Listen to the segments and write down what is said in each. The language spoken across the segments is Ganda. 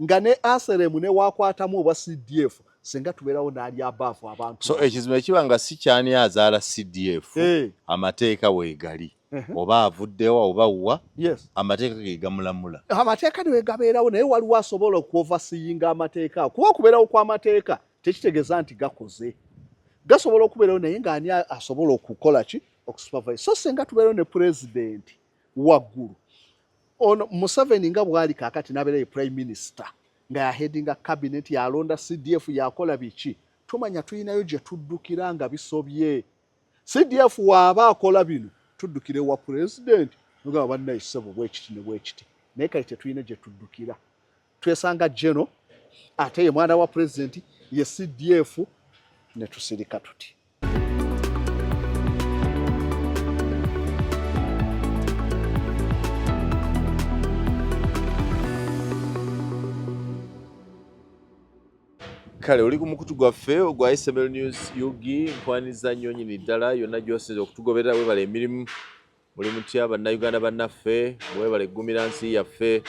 nga ne aseremu ne wakwatamu oba CDF senga tubeerawo n'ali abaafu abantu. So ekizima ekiba nga si kyani azaala CDF amateeka weegali oba avuddewa oba wa amateeka ge gamulamula. Amateeka niwe gabeerawo naye waliwo asobola okuovasiyinga amateeka kuba okubeerawo kw'amateeka tekitegeeza nti gakoze. Gasobola okubeerawo naye ng'ani asobola okukola ki okusupervise. So senga tubeerawo ne pulezidenti waggulu ono Museveni nga bwali kaakati n'abeera prime minister nga yaheadinga cabinet yalonda CDF yakola biki tumanya tuyinayo gye tuddukira nga bisobye. CDF waaba akola bino tuddukire wa president nga bannayisebo bwekiti ne bwekiti naye kati tetuyina gye tuddukira twesanga General ate ye mwana wa president ye CDF ne tusirika tuti. Kale oli ku mukutu gwaffe ogwa SML News Yugi nkwaniza nnyo nnyini ddala yonna gy'osinza okutugoberera weebala emirimu muli mutya bannayuganda bannaffe mwebale eggumira nsi yaffe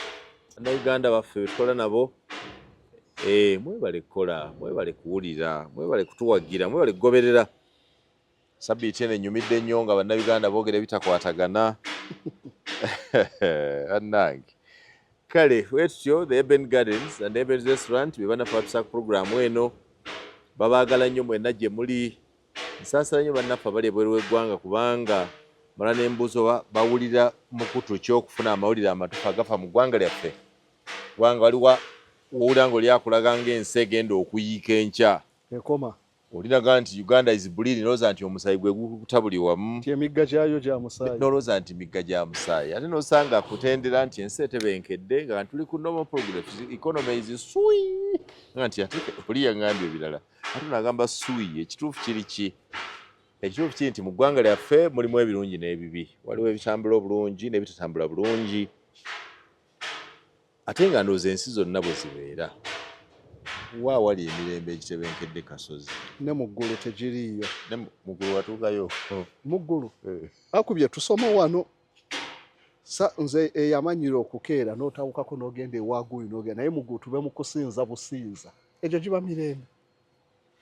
bannayuganda baffe betukola nabo mwebale kukola mwebale kuwulira mwebale kutuwagira mwebale kugoberera sabbiiti eno ennyumidde nnyo nga bannayuganda boogera ebitakwatagana annange. Kale wetutyo the Eben Gardens and Eben's Restaurant bebana patsa program eno babaagala nnyo mwenna gye muli nsaasala nnyo bannaffe abali ebweru w'eggwanga kubanga mala n'embuzo bawulira mukutu ky'okufuna amawulire amatuufu agafa mu ggwanga lyaffe kubanga waliwo owulira ng'olyakulaga ng'ensi egenda okuyiika enkya ekoma olinaga nti Uganda is bleeding nolowooza nti omusaayi gwe gukutabuli wamu emigga gyayo gya musaayi nolowooza nti emigga gya musaayi ate n'osanga akutendera nti ensi etebenkedde nga tuli ku normal progress economy is sui nga nti ate oli yaŋŋambye ebirala ate nagamba sui ekituufu kiri ki ekituufu kiri nti mu ggwanga lyaffe mulimu ebirungi n'ebibi waliwo ebitambula obulungi n'ebitatambula bulungi ate nga ndowooza ensi zonna bwe zibeera wa wali emirembe egitebenkedde Kasozi ne muggulu tegiriiyo ne muggulu watuukayo muggulu akubye tusoma wano nze eyamanyira okukeera n'otawukako n'ogenda ewaagulu n'ogenda naye muggulu tube mu kusinza businza egyo giba mirembe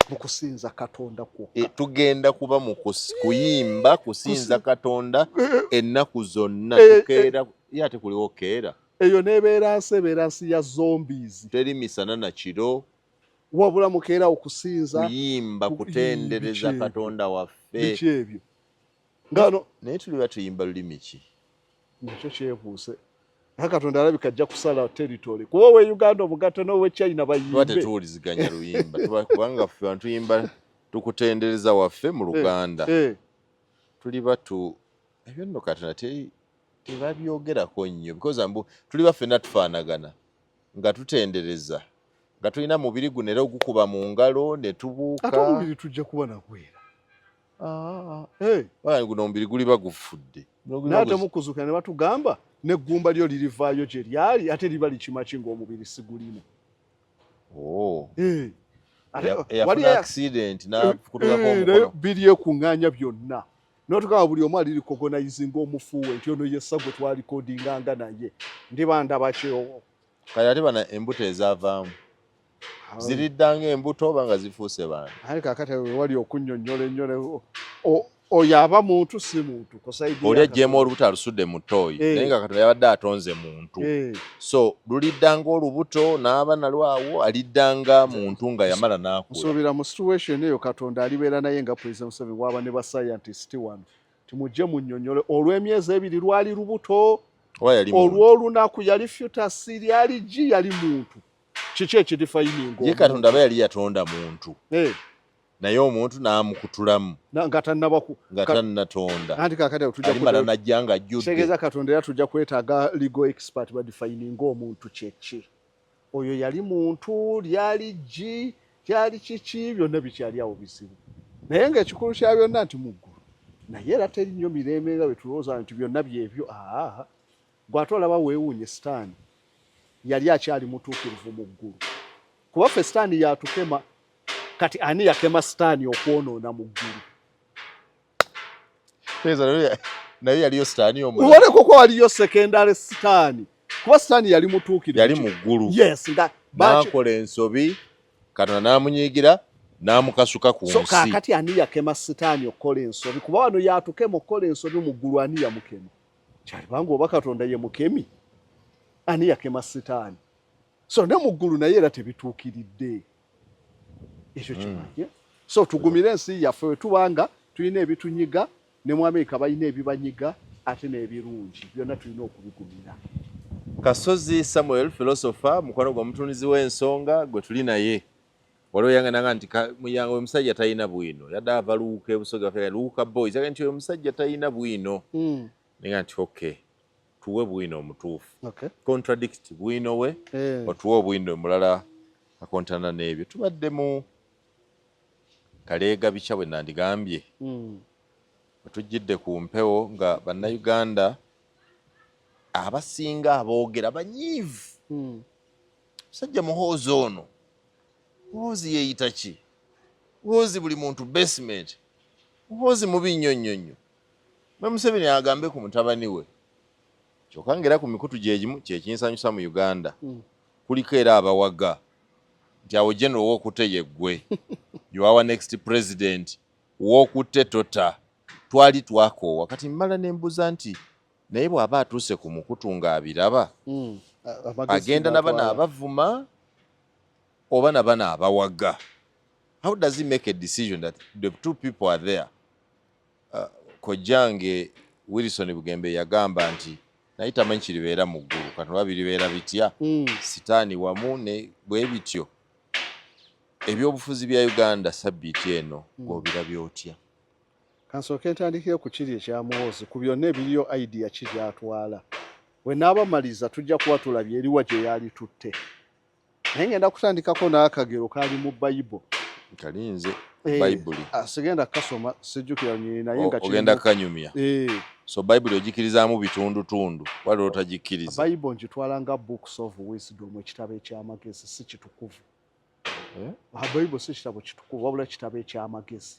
mu kusinza Katonda kwokka tugenda kuba mu kuyimba kusinza Katonda ennaku zonna tukeera ye ate kuliwo keera eyo nebeera nsi ya zombies teri misana na kiro wabula mukeera okusinza kuyimba kutendereza Katonda waffe biki ebyo ngano naye tuli batuyimba lulimi ki nakyo kyebuuse Katonda alabika ajja kusala territory kuba owe Uganda omugatte n'owe China bayimbe tuba tetuwuliziganya luyimba kubanga ffe bantu tuyimba tukutendereza waffe mu Luganda tuli batu ebyo nno Katonda tebabyogerako nnyo because tuli baffenna tufaanagana nga tutendereza nga tulina mubiri guno era ogukuba mu ngalo ne tubuuka ate omubiri tujja kuba nagwera guno omubiri guli bagufudde naate mukuzuka ne batugamba neggumba lyo lirivaayo gye lyali ate liba likimaki ng'omubiri sigulina wali accident nakutukako biri ekuŋŋaanya byonna n'otugamba buli omu ali recognizinga omufuuwe nti ono ye Ssago twalikodinganga naye ndiba ndaba kyewo kale ate bana embuto ezaavaamu ziriddanga embuto oba nga zifuuse bantu aye kaakati wali okunnyonnyola ennyole oyo aba muntu si muntu oli ajjeemu olubuto alusudde mu ttooyi naye nga Katonda yabadde atonze muntu so luliddanga olubuto n'aba nalwawo aliddanga muntu nga yamala n'akula nsuubira mu situation eyo Katonda alibeera naye nga President Museveni waba ne ba scientist wano timujje munnyonnyole olw'emyezi ebiri lwali lubuto olw'olunaku yali futasi lyali gi yali muntu kiki ekirifayininga ye Katonda aba yali yatonda muntu naye omuntu n'amukutulamu nga tannatonda anti kakati alimala najja nga ajjudde kitegeeza Katonda era tujja kwetaaga legal expert badefininga omuntu kyeki oyo yali muntu lyali gi kyali kiki byonna bikyali awo bizibu naye ng'ekikulu kya byonna nti muggulu naye era teri nnyo mirembe nga bwe tulowooza nti byonna byebyo gw'ate olaba weewuunye Sitaani yali akyali mutuukirivu mu ggulu kuba ffe Sitaani yatukema kati ani yakema Sitaani okwonoona mu ggulu naye yaliyo Sitaani omulala waleko ko waliyo secondary Sitaani kuba Sitaani yali mutuukirivu yali muggulu yes nga n'akola ensobi Katonda n'amunyiigira n'amukasuka ku so nsi kaakati ani yakema Sitaani okukola ensobi kuba wano yatukema okukola ensobi mu ggulu ani yamukema kyalibanga oba Katonda ye mukemi ani yakema Sitaani so ne mu ggulu naye era tebituukiridde ekyo kimanye so tugumire ensi yaffe we tubanga tulina ebitunyiga ne mu Amerika balina ebibanyiga ate n'ebirungi byonna tulina okubigumira. Kasozi Samuel philosopher mukwano gwa mutunzi w'ensonga gwe tuli naye waliwo yangananga nti muyango omusajja talina bwino yadde ava luuka ebusoga ffe luuka boys aga nti omusajja talina bwino nenga nti okay tuwe bwino omutuufu contradict bwino we otuwe obwino mulala akontana n'ebyo tubadde mu kaleega bica bwe nandigambye tujjidde ku mpewo nga bannayuganda abasinga aboogera banyiivu musajja Muhoozi ono Muhoozi yeeyita ki Muhoozi buli muntu basement Muhoozi mubi nnyo nnyo nnyo Museveni agambe ku mutabani we kyokka ngera ku mikutu gyegimu kyekinsanyusa mu Uganda kuliko era abawaga nti awo general w'okutte yeggwe you are our next president w'okutte tota twali twakoowa kati mmala nembuza nti naye bw'aba atuuse ku mukutu ng'abiraba agenda nabana abavuma oba nabana abawaga how does he make a decision that the two people are there Kojange Wilson Bugembe yagamba nti naye tamanyi kiribeera mu ggulu kati oba biribeera bitya Sitaani wamu ne bwe bityo ebyobufuzi bya Uganda sabbiiti eno gw'obirabye otya kansooke ntandikire ku kiri ekya Muhoozi ku byonna ebiriyo idea ki gy'atwala we naabamaliza tujja kuba tulabye eriwa gye yali tutte naye ngenda kutandikako n'akagero kaali mu Bayibuli kalinze Bayibuli sigenda kasoma sijjukira nyiri naye nga ogenda kanyumya so Bayibuli ogikirizaamu bitundutundu waliwo otagikkiriza Bayibuli ngitwala nga books of wisdom ekitabo eky'amagezi si kitukuvu Bayibuli si kitabo kitukuvu wabula kitabo eky'amagezi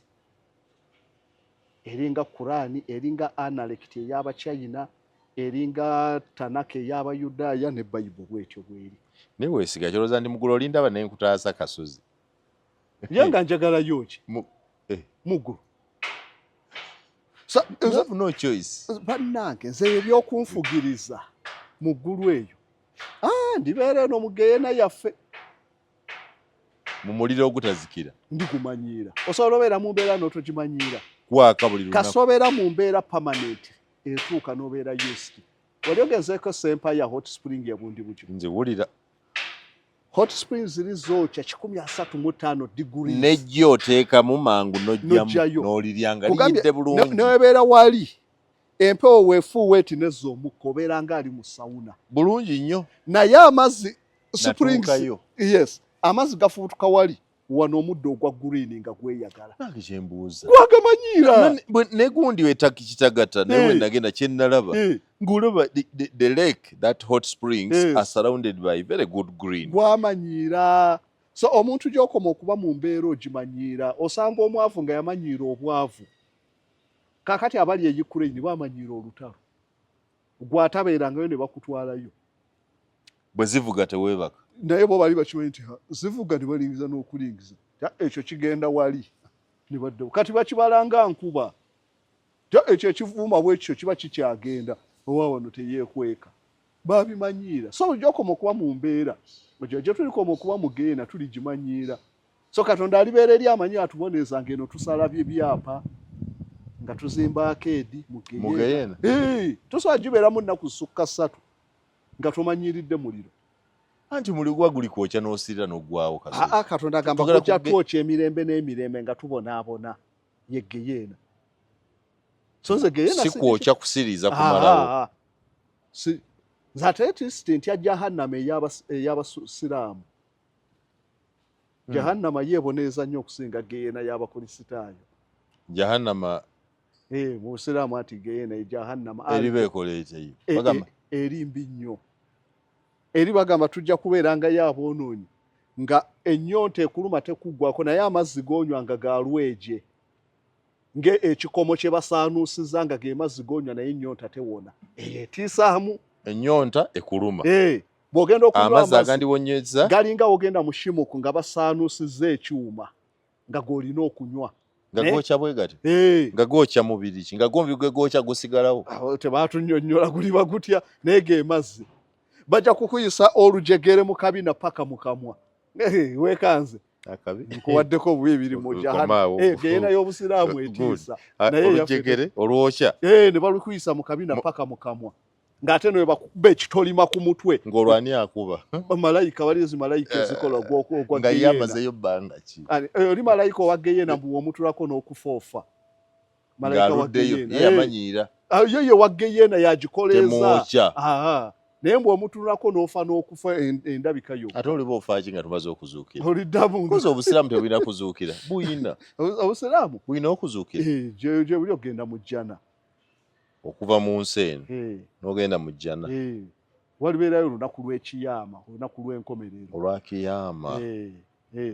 eringa Kurani eringa Analect ey'Abachina eringa Tanaka ey'Abayudaaya ne Bayibuli bwetyo bweri naye weesiga kirowooza ndi mugulu olindaba naye nkutaasa Kasozi yanga njagala yoki mugulu no choice bannange nze ebyokunfugiriza mu ggulu eyo ndibeera eno mu geyeena yaffe mu muliro ogutazikira ndigumanyiira osobola obeera mu mbeera n'otogimanyiira kwaka buli lunaku kasobeera mu mbeera permanent etuuka n'obeera used wali ogenzeeko Sempaya Hot Spring ya bundi buki nze wulira Hot Springs ziri zookya 135 degrees nejjo oteekamu mangu nojjamu n'oliryanga liyidde bulungi n'obeera wali empewo weefuuwa eti nezza omukka obeera ng'ali mu sawuna bulungi nnyo naye amazzi springs yes amazzi gafuutuka wali wano omuddo ogwa green nga gweyagala nange kyembuuza gwagamanyiira negundi wetaki kitagata naye we nagenda kye nalaba ng'olaba the lake that hot springs are surrounded by very good green gwamanyiira so omuntu gy'okoma okuba mu mbeera ogimanyiira osanga omwavu nga yamanyiira obwavu kaakati abali e Ukraine bamanyiira olutalo gwatabeerangayo ne bakutwalayo bwe zivuga teweebaka naye bo bali bakimanyi nti zivuga ne balingiza n'okulingiza ekyo kigenda wali ne baddewo kati bakibalanga nkuba ekyo ekivuuma bwekyo kiba kikyagenda owa wano teyeekweka babimanyiira so gy'okoma okuba mu mbeera egyo gye tulikoma okuba mu geena tuligimanyiira so Katonda alibeera eri amanyi atuboneeza ng'eno tusalabye byapa nga tuzimba akeedi mu geyeena tosobola gibeeramu nnaku ssukka 3 nga tomanyiiridde muliro anti muligwa guli kwokya n'osirira n'oggwawo Katonda agamba kujja twokya emirembe n'emirembe nga tubonaabona ye geyeena so nze geyeena si kwokya kusiriza kumalawo nze ate tisiti ya jahannama ey'abasiraamu jahannama yeeboneeza nnyo okusinga geyeena y'abakulisitaayo jahannama mu busiraamu ati geyeena jahannama eribeekola ekyo erimbi nnyo eri bagamba tujja kubeerangayo aboonoonyi nga ennyonta ekuluma tekuggwako naye amazzi g'onywa nga ga lweje ng'ekikomo kye basaanuusiza nga ge mazzi g'onywa naye ennyonta tewona eyo etiisaamu ennyonta ekuluma bw'ogenda okunywa amazzi agandiwonyeza galinga ogenda mu shimuku nga basaanuusizza ekyuma nga g'olina okunywa nga gwokya bwe gati nga gwokya mubiri ki nga gombi gwe gwokya gusigalawo tebaatunnyonnyola guliba gutya naye ge mazzi bajja kukuyisa olujegere mu kabina paka mu kamwa weekanze nkuwaddeko bubi biri mu geyena y'obusiraamu etiisa olujegere olwokya ne balukuyisa mu kabina paka mu kamwa ng'ate ne bakuba ekitolima ku mutwe ng'olwani akuba malayika walizi malayika ezikola nga yamazeyo bbanga ki oli malayika owa geyena mbu omutulako n'okufoofa malayika wa geyena yamanyiira ye wa geyena yagikoleeza naye mbwe omutulako n'ofa n'okufa endabika yo ate oliba ofaaki nga tumaze okuzuukira oliddamu kozi obusiraamu tebulina kuzuukira buyina obusiraamu bulina okuzuukira gye buli ogenda mu jjana okuva mu nsi eno n'ogenda mu jjana walibeerayo olunaku lw'ekiyama olunaku lw'enkomerero olwakiyama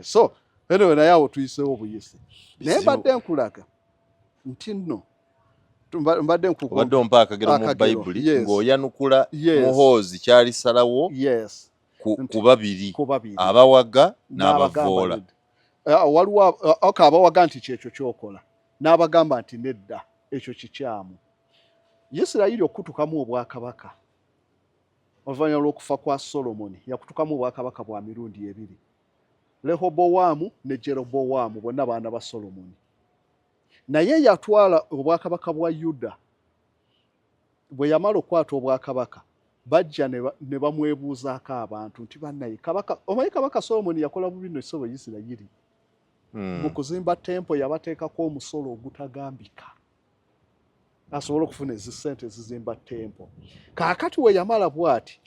so anyway naye awo tuyiseewo obuyisi naye mbadde nkulaga nti nno mbadde obadde ompa akagero mu bayibuli ng'oyanukula muhoozi kyalisalawo ku babiri abawaga n'abavoola waliwo abawaga nti kyekyo kyokola n'abagamba nti nedda ekyo kikyamu Isirayiri okutukamu obwakabaka oluvannyuma lw'okufa kwa Solomoni yakutukamu obwakabaka bwa mirundi ebiri Lehobowaamu ne Jerobowaamu bonna baana ba Solomoni naye yatwala obwakabaka bwa Yuda bwe yamala okwata obwakabaka bajja ne bamwebuuzaako abantu nti bannaye kabaka omanyi kabaka Solomoni yakola bubi nno ekisolo Isirayiri mu kuzimba tempo yabateekako omusolo ogutagambika asobola okufuna ezisente ezizimba tempo kaakati we yamala bw'ati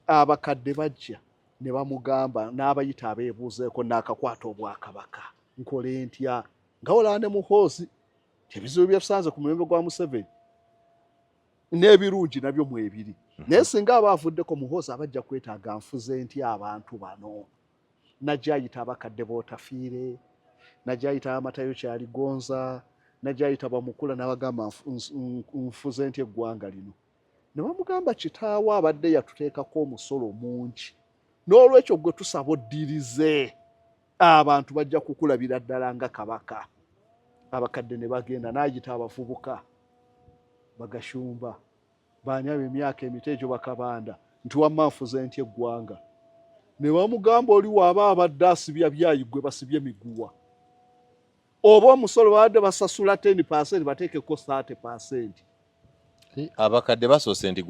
abakadde bajja ne bamugamba n'abayita abeebuuzeeko n'akakwata obwakabaka nkole ntya nga olaba ne Muhoozi ebizibu byetusanze ku mulembe gwa Museveni n'ebirungi nabyo mwebiri naye singa aba avuddeko Muhoozi abajja kwetaaga nfuze ntya abantu bano najja ayita abakadde bootafiire najja ayita amatayo kyaligonza najja ayita bamukula n'abagamba nfuze ntya eggwanga lino ne bamugamba kitaawo abadde yatuteekako omusolo mungi n'olwekyo gwe tusaba oddirize abantu bajja kukulabira ddala nga kabaka abakadde ne bagenda n'ayita abavubuka bagashumba baani abo emyaka emito egyo bakabanda nti wamma nfuze ntya eggwanga ne bamugamba oli waaba abadde asibya byayi gwe basibye miguwa oba omusolo babadde basasula 10% bateekeko 30%. Abakadde basoose nti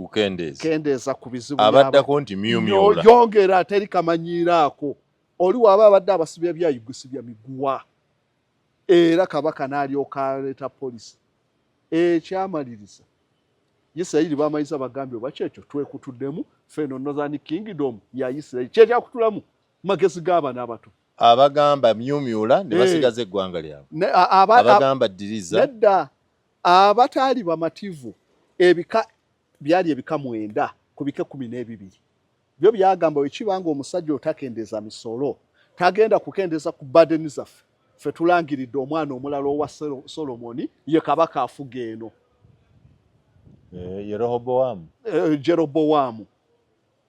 kendeeza ku bizibu abaddako nti myumyula yongera teri kamanyiiraako oli waaba abadde abasibya byayi gwe sibya miguwa era kabaka n'alyoka aleeta polisi ekyamaliriza Isirayiri baamaliza bagambye oba kyekyo twekutuddemu feno Northern Kingdom ya Isirayiri kyekyakutulamu magezi g'abaana abato abagamba myumyula ne basigaza eggwanga lyabwe abagamba ddiriza nedda abataali bamativu ebika byali ebika 9 ku bika 12 byo byagamba ekibanga omusajja otakendeeza misolo tagenda kukendeeza ku badeni zaffe ffe tulangiridde omwana omulala owa Solomoni ye kabaka afuga eno Jerobowaamu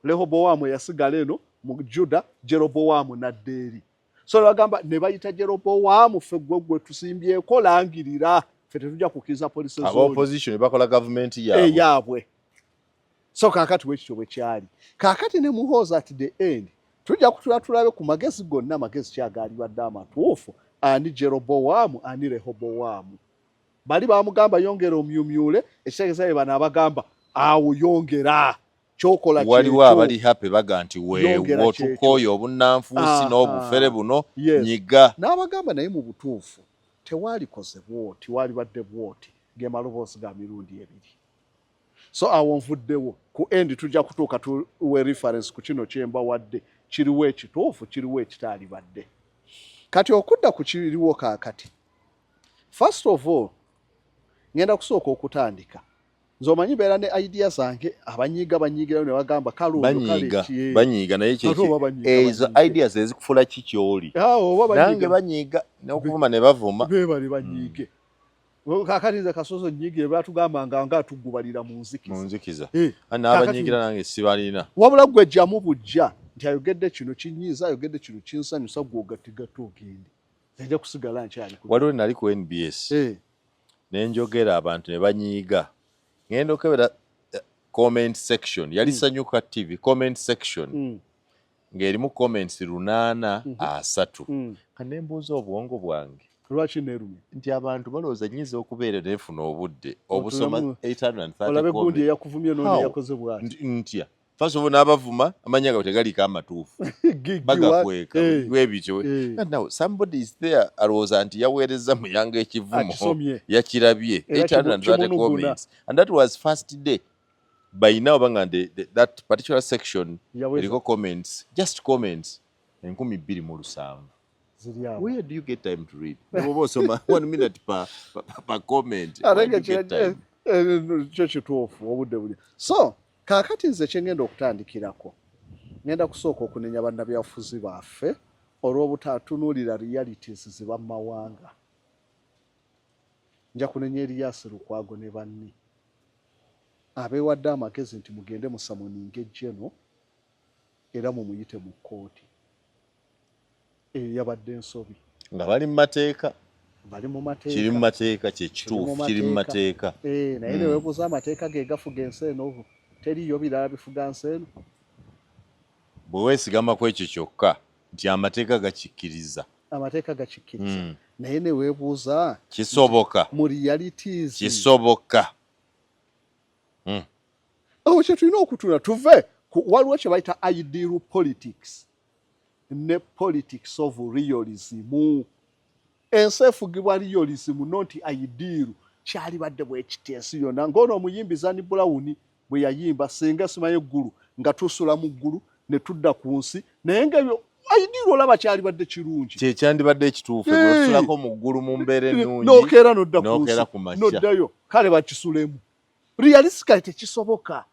Lehobowaamu yasigala eno mu Juda Jerobowaamu n'adda eri so bagamba ne bayita Jerobowaamu ffe gwe tusimbyeko langirira ffe tetujja kukkiriza polisi aba opposition bakola government yaabwe so kaakati bwekityo bwe kyali kaakati ne Muhoozi at the end tujja kutula tulabe ku magezi gonna amagezi kyagaali badde amatuufu ani Jerobowaamu ani Lehobowaamu bali bamugamba yongera omyumyule ekitegeeza bye bano abagamba awo yongera kyokola waliwo abali happy baga nti weewo tukooyo obunnanfuusi n'obufere buno nyiga n'abagamba naye mu butuufu tewalikoze bwoti wali badde bwoti gemaloboozi ga mirundi ebiri so awo nvuddewo ku endi tujja kutuuka tuwe reference ku kino kyemba wadde kiriwo ekituufu kiriwo ekitaali badde kati okudda ku kiriwo kaakati first of all ngenda kusooka okutandika nze omanyi beera ne idea zange banyiigirayo ne bagamba banyiiga naye ezo ideas ezikufula ki kyoli nange banyiiga n'okuvuma ne bavuma beebali banyiige kakati nze Kasozi nnyingi batugamba nga tugubalira mu nzikiza n'abanyigira nange sibalina wabula gwe jjamu bujja nti ayogedde kino kinyiiza ayogedde kino kinsanyusa gw'ogattigatta ogende ajja kusigala nkyali waliwo nali ku NBS nenjogera abantu ne banyiiga ngenda okebera comment section yali Sanyuka TV comment section ng'erimu comments 830 kanembuuza obwongo bwange lwaki nerumye nti abantu balowooza nyiza okubeera nefuna obudde obusoma 830 olabe gundi eyakuvumye n'ono yakoze bwati ntya first of all n'abavuma amanya gawe tegaliiko amatuufu bagakweka webityo now somebody is there alowooza nti yaweereza muyanga ekivumo yakirabye 830 comments and that was first day. By now that particular section eriko comments just comments 2,700. Where do you get time to read? Osoma 1 minute per comment. So kakati nze kyengenda okutandikirako ngenda kusooka okunenya bannabyabufuzi baffe olw'obutatunuulira realities ziba mu mawanga. Nja kunenya Erias Lukwago ne banne abeewadde amagezi nti mugende musamoninge General era mumuyite mu kkooti yabadde ensobi nga bali mu mateeka kiri mu mateeka kyekituufu kiri mu mateeka naye ne weebuuza amateeka ge gafuga ensi eno teriyo birala bifuga nsi eno bwe weesigama ku ekyo kyokka nti amateeka gakikkiriza naye ne weebuuza kisoboka mu realities kisoboka kye tulina okutuna tuve waliwo kye bayita ideal politics ne politics of realism. Ensi efugibwa realism not ideal kyali badde bwekiti ensi yonna ng'ono omuyimbi Zani Brown bwe yayimba singa simaye eggulu nga tusula mu ggulu ne tudda ku nsi naye ng'ebyo ideal olaba kyali badde kirungi kyekyandibadde ekituufu bwetusulako mu ggulu mu mbeera ennungi n'okeera n'odda ku nsi ku makya n'oddayo kale bakisulemu. Realistically tekisoboka.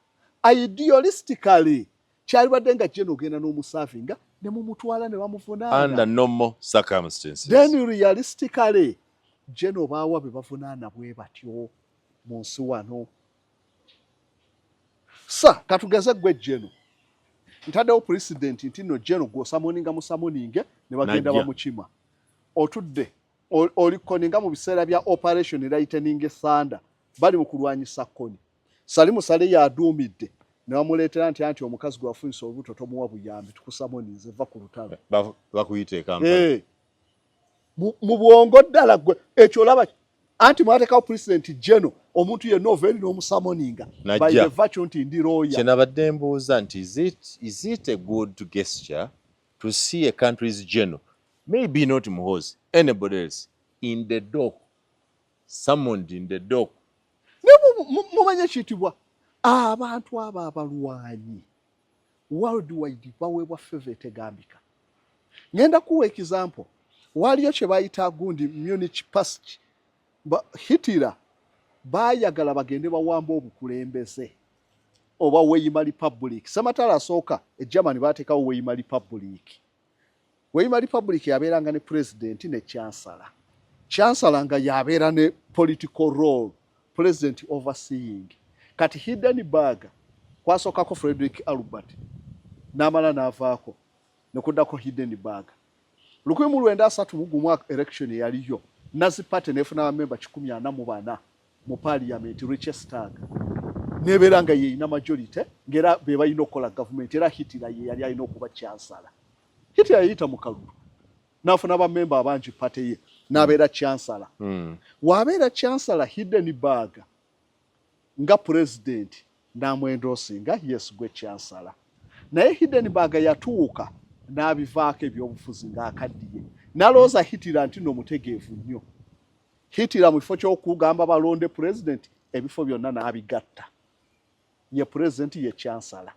Idealistically kyali badde nga General ogenda n'omusavinga ne mumutwala ne bamuvunaana under normal circumstances. Then realistically General baawa be bavunaana bwe batyo mu nsi wano. Katugeze gwe General ntaddewo president nti no General gw'osamoninga musamoninge ne bagenda bamukima otudde oli koninga mu biseera bya operation lightning thunder bali mu kulwanyisa Koni. Salimu Sale yaduumidde ne bamuleetera nti omukazi gwe wafunisa olubuto tomuwa buyambi tukusamonize va ku lutalo bakuyite Kampala mu bwongo ddala gwe ekyo olaba anti mwateekawo president General omuntu yenna ova eri n'omusamoninga by the virtue nti ndi lawyer. Kyenabadde mbuuza nti is it a good gesture to see a country's General, maybe not Muhoozi, anybody else in the dock, summoned in the dock? Mumanye kiyitibwa abantu abo abalwanyi worldwide baweebwa favor etegambika. Ngenda kuwa example waliyo kye bayita gundi Munich Past Hitler baayagala bagende bawamba obukulembeze oba Weimar Republic. Samatala asooka Germany baateekawo Weimar Republic. Weimar Republic yabeeranga ne president ne chancellor nga yabeera ne political role president overseeing. Kati Hindenburg kwasookako Frederick Albert n'amala n'avaako ne kuddako Hindenburg. 1931 election yaliyo Nazi Party nefuna abamemba 144 mu parliament Reichstag nebeera nga yeyina majority ngera be balina okukola government era Hitler ye yali alina okuba chancellor. Hitler yayita mu kalulu n'afuna abamemba abangi party ye n'abeera chancellor. Wabeera chancellor Hindenburg nga president n'amwendosinga yes gwe chancellor. Naye Hindenburg yatuuka n'abivaako ebyobufuzi ng'akaddiye n'alowooza Hitler nti n'omutegeevu nnyo. Hitler mu kifo ky'okugamba balonde president ebifo byonna n'abigatta. Ye president ye chancellor.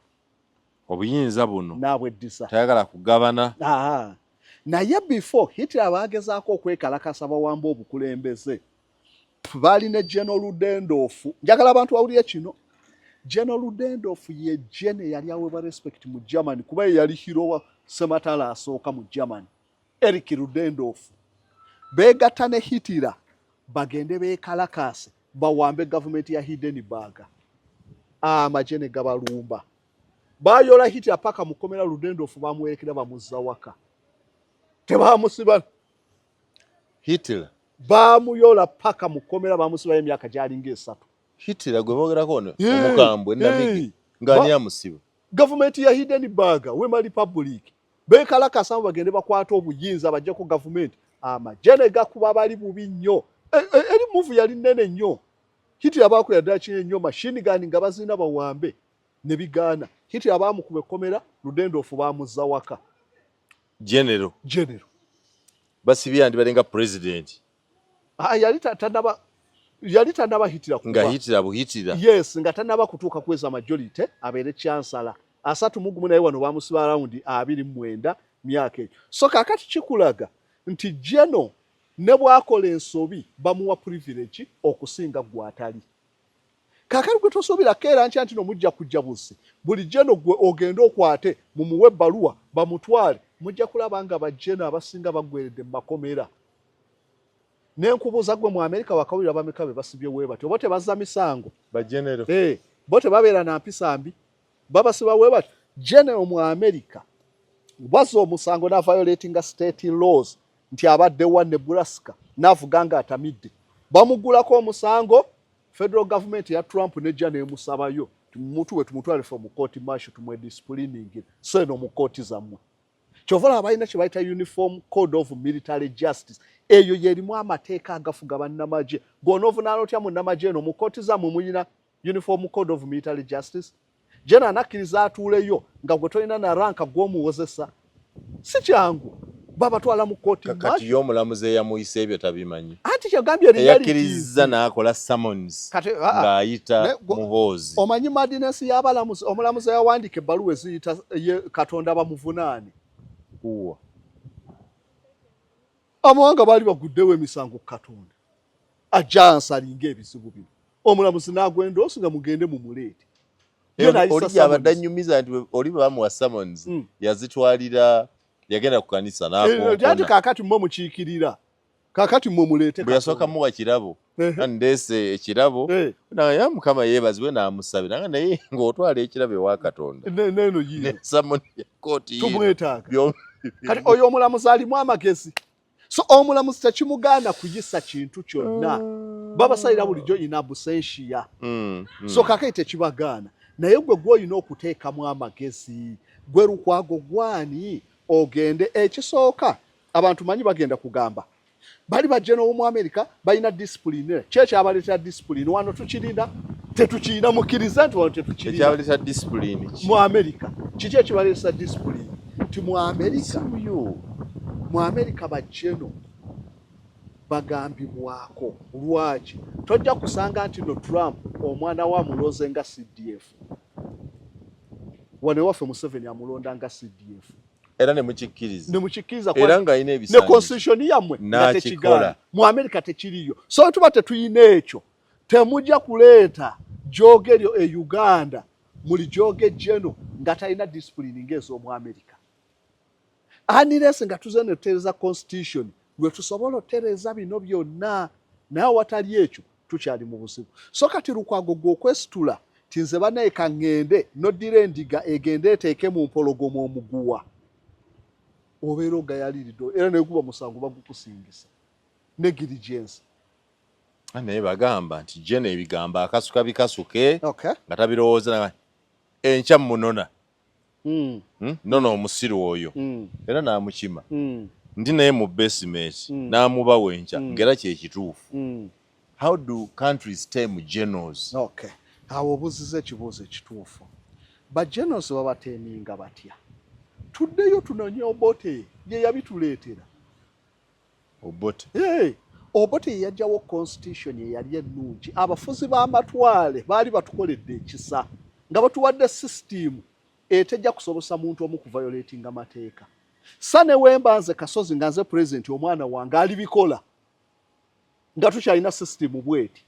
Obuyinza buno n'abweddisa tayagala kugabana. Naye before Hitler baagezaako okwekalakasa bawamba obukulembeze baali ne General Ludendorff. Njagala abantu bawulire kino. General Ludendorff ye jene yali aweebwa respect mu Germany kuba ye yali hero wa Sematala asooka mu Germany. Erich Ludendorff beegatta ne Hitler bagende beekalakaase bawambe gavumenti ya Hindenburg amagye ne gabalumba bayola Hitler paka mukomera Ludendorff bamuwerekera bamuzza waka tebamusiba Hitler bamuyola paka mukomera bamusiba emyaka gyalinga 3 Hitler gwe bogerako ono omukambwe Namigi ngani amusiba gavumenti ya Hindenburg Weimar Republic beekalakasa bagende bakwata obuyinza bajjako gavumenti amagye ne gakuba bali bubi nnyo eri move yali nene nnyo Hitler abakola kinene nnyo machine gun nga bazina bawambe ne bigaana Hitler abamukube komera Ludendorff bamuzza waka general basibya ndi balenga president yali tanaba Hitler kuba nga Hitler buhitira yes nga tanaba kutuuka kweza majority abeere chancellor 31 naye wano bamusiba around 29 myaka ekyo so kakati kikulaga nti jeno ne bwakola ensobi bamuwa privilege okusinga gwatali kakali gwe tosobira keera nti no mujja kujja busi buli jeno gwe ogenda okwate mumuwe baluwa bamutwale mujja kulaba nga bajeno abasinga bagweredde mu makomera n'enkubuza gwe mu Amerika wakawulira bameka be basibye weebati bote bazza misango ba general bote babeera na mpisa mbi babasiba weebati general mu Amerika bazo omusango na violating state laws nti abadde wa Nebraska navuga nga atamidde bamugulako omusango federal government ya Trump nejja nemusabayo tumutuwe tumutwale from court martial tumwe disciplining so no mu court zammwe kyovala abalina kye bayita uniform code of military justice eyo yerimu amateeka agafuga bannamagye gwonovunaano otya munnamagye eno mu kooti zammwe muyina uniform code of military justice jena anakkiriza atuuleyo nga gwe tolina na ranka gw'omuwozesa si kyangu babatwala mu kooti kati y'omulamuzi eyamuyisa ebyo tabimanyi anti kyagambye eyakkiriza n'akola summons ng'ayita Muhoozi omanyi madinesi y'abalamuzi omulamuzi yawandika ebbaluwa eziyita Katonda bamuvunaane kuwa amawanga baali baguddewo emisango ku Katonda ajansi alinga ebizibu bino omulamuzi n'agwenda osinga mugende mu muleete oli abadde annyumiza nti oli bamuwa summons yazitwalira yagenda ku kanisa n'akona kaakati mmwe mukiikirira kaakati mmwe muleete bwe yasooka muwa kirabo ndeese ekirabo naye Mukama yeebazibwe n'amusabe naye ng'otwala ekirabo ewa Katonda neno yiyo summons ya kooti tumwetaaga kati oyo omulamuzi alimu amagezi so omulamuzi tekimugaana kuyisa kintu kyonna babasalira bulijjo ina absentia so kakati tekibagaana naye gwe gw'olina okuteekamu amagezi gwe lukwago gwani ogende ekisooka abantu manyi bagenda kugamba bali bajjeno mu Amerika balina discipline kyekyabaleta discipline wano tukirina tetukirina mukkiriza nti wano tetukirina ekyabaleta discipline mu Amerika kiki ekibaleta discipline nti mu Amerika bajjeno bagambibwako lwaki tojja kusanga nti no Trump omwana wa muloze nga CDF wane waffe Museveni amulonda nga CDF era nemukikkiriza era nga ayina ebisaanyizo ne constitution yammwe n'akikola mu Amerika tekiriyo so tuba tetuyina ekyo temujja kuleeta jogeryo e Uganda muli joge jeno nga talina discipline ng'ez'omu Amerika anirese nga tuze ne tutereeza constitution lwe tusobola otereeza bino byonna naye watali ekyo tukyali mu buzibu so kati lukwago gw'okwesitula tinze banaye kaŋŋende noddira endiga egende eteeke mu mpologoma omuguwa obeera ogayaliridde era neguba musango bagukusingisa negirigensi naye bagamba nti jeno ebigambo akasuka bikasuke nga tabirowooza enkya munona nona omusiru oyo era n'amukima ndi naye mu basement n'amubawo enkya ngera kyekituufu how do countries term generals awo obuziza ekibuuzo ekituufu bajenos babateeminga batya tuddeyo tunonye Obote ye yabituleetera Obote ye yajjawo constitution ye yali ennungi abafuzi b'amatwale baali batukoledde ekisa nga batuwadde system etejja kusobosa muntu omu ku violating amateeka sane wembanze Kasozi nga nze president omwana wange alibikola nga tukyalina system bweti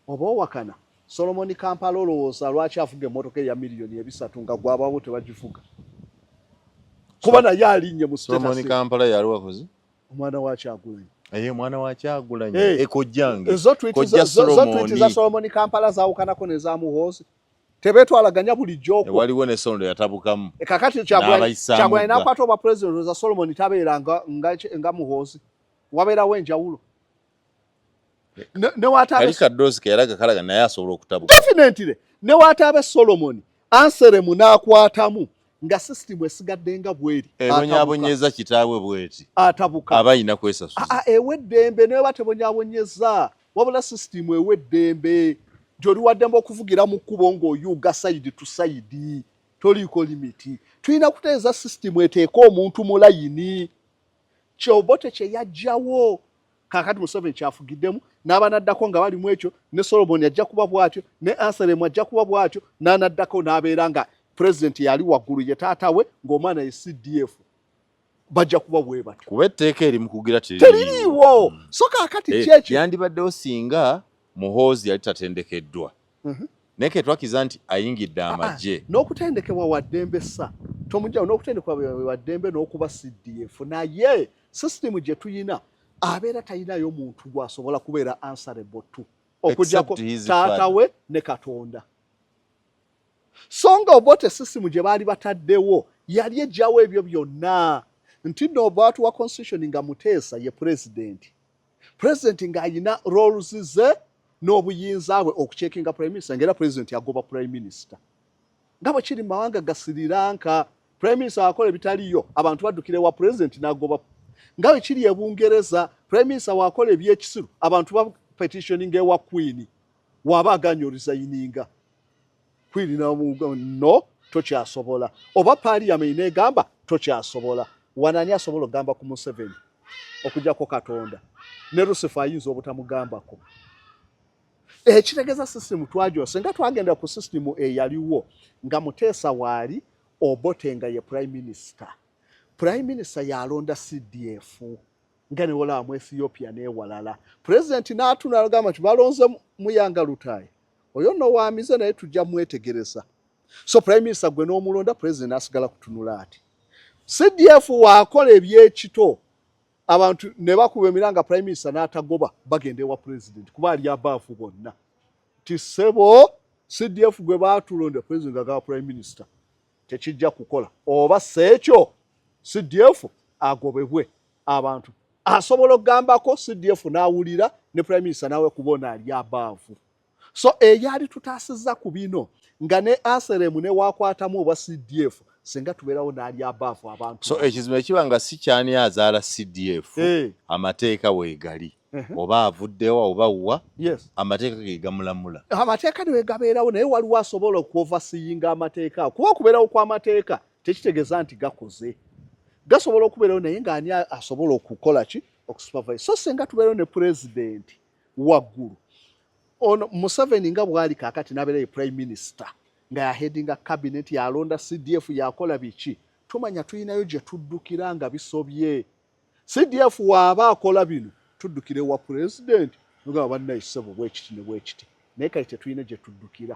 oba owakana Solomon Kampala olowooza lwaki avuga emmotoka eya $3,000,000 nga gwababo tebagivuga kuba naye alinnye mu Solomon Kampala yali wakoze omwana wa Kyagulanyi mwana wa Kyagulanyi ekojjange zo tweet za Solomon Kampala zaawukanako ne za Muhoozi tebetwalaganya bulijjo waliwo ne Sondo yatabukamu kakati Kyagulanyi n'akwata obwa president za Solomon tabeera nga Muhoozi wabeerawo enjawulo ne watabe Kadozi keraga kalaga naye asobola okutabuka definitely ne watabe Solomon anseremu n'akwatamu nga system esigadde nga bweri ebonyabonyeza kitaabwe bweti atabuka abayina kwesasuza eweddembe naye batebonyabonyeza wabula system eweddembe gy'oli waddembe okuvugira mu kkubo ng'oyuga side to side toliiko limiti tulina kuteeza system eteeka omuntu mu layini Kyobote kye yajjawo kakati Museveni kyafugiddemu n'abanaddako nga bali mu ekyo ne Solomon ajja kuba bw'atyo ne Anselm ajja kuba bw'atyo n'anaddako n'abeera nga president yali waggulu ye taatawe ng'omwana ye CDF bajja kuba bwe batyo kuba etteeka eri mu kugira teririiwo so kakati kyekyo yandibaddewo singa Muhoozi yali tatendekeddwa naye ke twakiza nti ayingidde amagye n'okutendekebwa waddembe sa tomujjawo n'okutendekebwa waddembe n'okuba CDF naye system gye tuyina abeera talinayo muntu gwasobola kubeera answerable tu okugyako taatawe ne Katonda so nga Obote system gye baali bataddewo yali ejjawo ebyo byonna nti nno obaatu wa constitution nga Muteesa ye president ng'ayina roles ze n'obuyinza bwe okucekinga prime minister ng'era president yagoba prime minister nga bwe kiri mu mawanga ga Sri Lanka prime minister wakola ebitaliyo abantu baddukire wa president n'agoba nga bwe kiri e Bungereza prime minister wakola ebyekisiru abantu ba petitioning ewa Queen waba aganya resigninga Queen no tokyasobola oba parliament negamba tokyasobola wanani asobola ogamba ku Museveni okujjako Katonda ne Lucifer ayinza obutamugambako ekitegeeza system twajose nga twagenda ku system eyaliwo nga Muteesa waali Obote nga ye prime minister yalonda CDF nga ne wola mu Ethiopia n'ewalala president n'atuna agamba nti balonze Muyanga Lutaaya oyo no waamize naye tujja mwetegereza so prime minister gwe n'omulonda president asigala kutunula ati CDF waakola ebyekito abantu ne bakuba emiranga prime minister n'atagoba bagende wa president kuba ali abaafu bonna tisebo CDF gwe baatulonda president aga prime minister tekijja kukola oba seekyo CDF agobebwe abantu asobola okugambako CDF n'awulira ne prime minister nawe kubona ali abaafu so eyali tutaasizza ku bino nga ne Anselm ne waakwatamu oba CDF singa tubeerawo n'ali abaafu abantu so ekizima ekiba nga si kyani azaala CDF amateeka weegali oba avuddewa oba wa amateeka ge gamulamula amateeka niwe gabeerawo naye waliwo asobola okuoversiyinga amateeka kuba okubeerawo kw'amateeka tekitegeeza nti gakoze gasobola okubeerawo naye ng'ani asobola okukola ki okusupervise so singa tubeerawo ne president waggulu ono Museveni nga bwali kaakati n'abeera ye prime minister nga yaheadinga cabinet yalonda CDF yakola biki tumanya tuyinayo gye tuddukira nga bisobye CDF waaba akola bino tuddukire wa president nga bannayisebo bwekiti ne bwekiti naye kati tetuyina gye tuddukira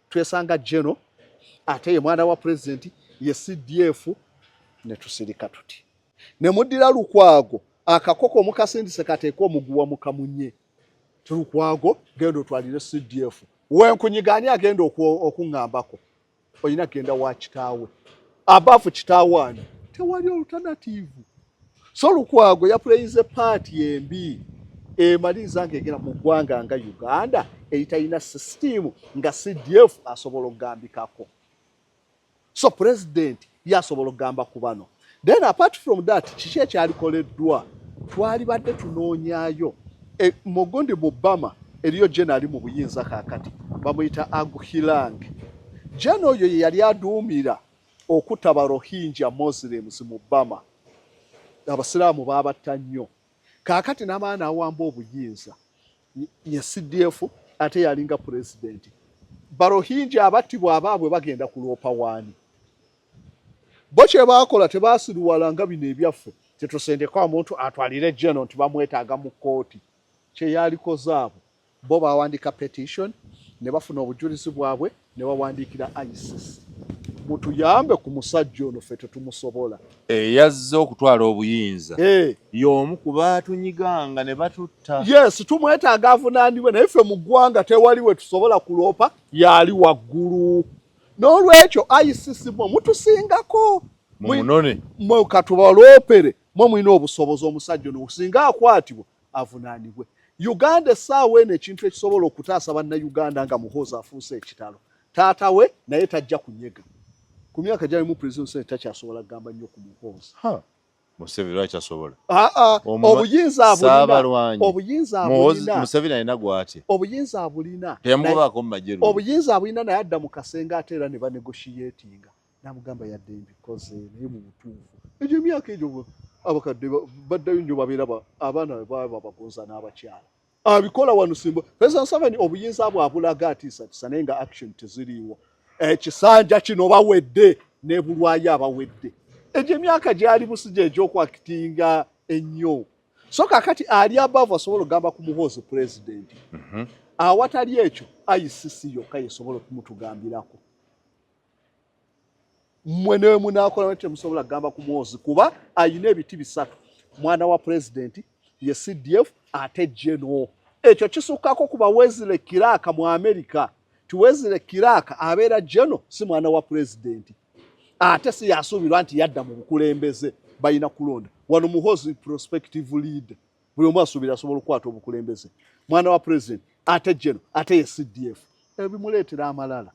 twesanga General ate ye mwana wa president ye CDF ne tusirika tuti ne muddira Lukwago akakoko omukasindise kateeka omuguwa mu kamunye Lukwago genda otwalire CDF wenkunyigani agenda okuŋŋambako olina genda wa kitaawe abaafu kitaawe ani tewali alternative so Lukwago yapulayize paati embi emaliriza ng'egenda mu ggwanga nga Uganda eyitalina system nga CDF asobola okugambikako so president yasobola okugamba ku bano then apart from that kiki ekyalikoleddwa twalibadde tunoonyaayo Mogondi Bobama eriyo Jena ali mu buyinza kaakati bamuyita Aguhilang Jena oyo ye yali aduumira okutaba Rohingya Muslims mu Bama abasiraamu baabatta nnyo kaakati n'amaana awamba obuyinza ye CDF ate yalinga president Barohingya abattibwa abaabwe bagenda kuloopa waani bo kye baakola tebaasiruwalanga bino ebyaffe tetusendeko omuntu atwalire Jena nti bamwetaaga mu kkooti kye yalikoze abo bo baawandika petition ne bafuna obujulizi bwabwe ne bawandiikira ICC mutuyambe ku musajja ono ffe tetumusobola. Yazze okutwala obuyinza y'omu ku baatunyiganga ne batutta. Yes, tumwetaaga avunaanibwe naye ffe mu ggwanga tewali we tusobola kuloopa, yali waggulu. N'olwekyo ICC mwe mutusingako mumunone mwe katubaloopere mwe mulina obusobozi omusajja ono singa akwatibwa avunaanibwe. Uganda essaawa eno ekintu ekisobola okutaasa bannayuganda nga Muhoozi afuuse ekitalo. Taata we naye tajja kunyega. Ku myaka gyalimu President takyasobola kugamba nnyo ku Muhoozi. Museveni lwaki asobola? Obuyinza abulina. Obuyinza abulina. Museveni alina gw'atya? Obuyinza abulina. Teyamugobaako mu magye. Obuyinza abulina naye adda mu kasenga ate era ne banegotiatinga. Namugamba yadde mbikoze naye mu butuufu. Egyo emyaka egyo abakadde baddayo nnyo babeera abaana baba bagonza n'abakyala. Abikola wano simbo. President Museveni obuyinza bwabulaga atiisatiisa naye nga action teziriiwo. Ekisanja kino bawedde ne bulwayo abawedde. Egyo emyaka gyali busijja egy'okwakitinga ennyo. So kakati ali above asobola okugamba ku Muhoozi pulezidenti. Awatali ekyo ICC yokka yesobola okumutugambirako. Mmwe newe munaakola bwe temusobola kugamba ku Muhoozi kuba ayina ebiti bisatu. Mwana wa pulezidenti ye CDF ate general. Ekyo kisukkako kuba Wesley Kiraka mu America. Wesley Kiraka abeera general si mwana wa pulezidenti. Ate si yasuubirwa nti yadda mu bukulembeze balina kulonda. Wano Muhoozi prospective leader. Buli omu asuubira asobola okukwata obukulembeze. Mwana wa president ate general ate ye CDF. Ebimuleetera amalala.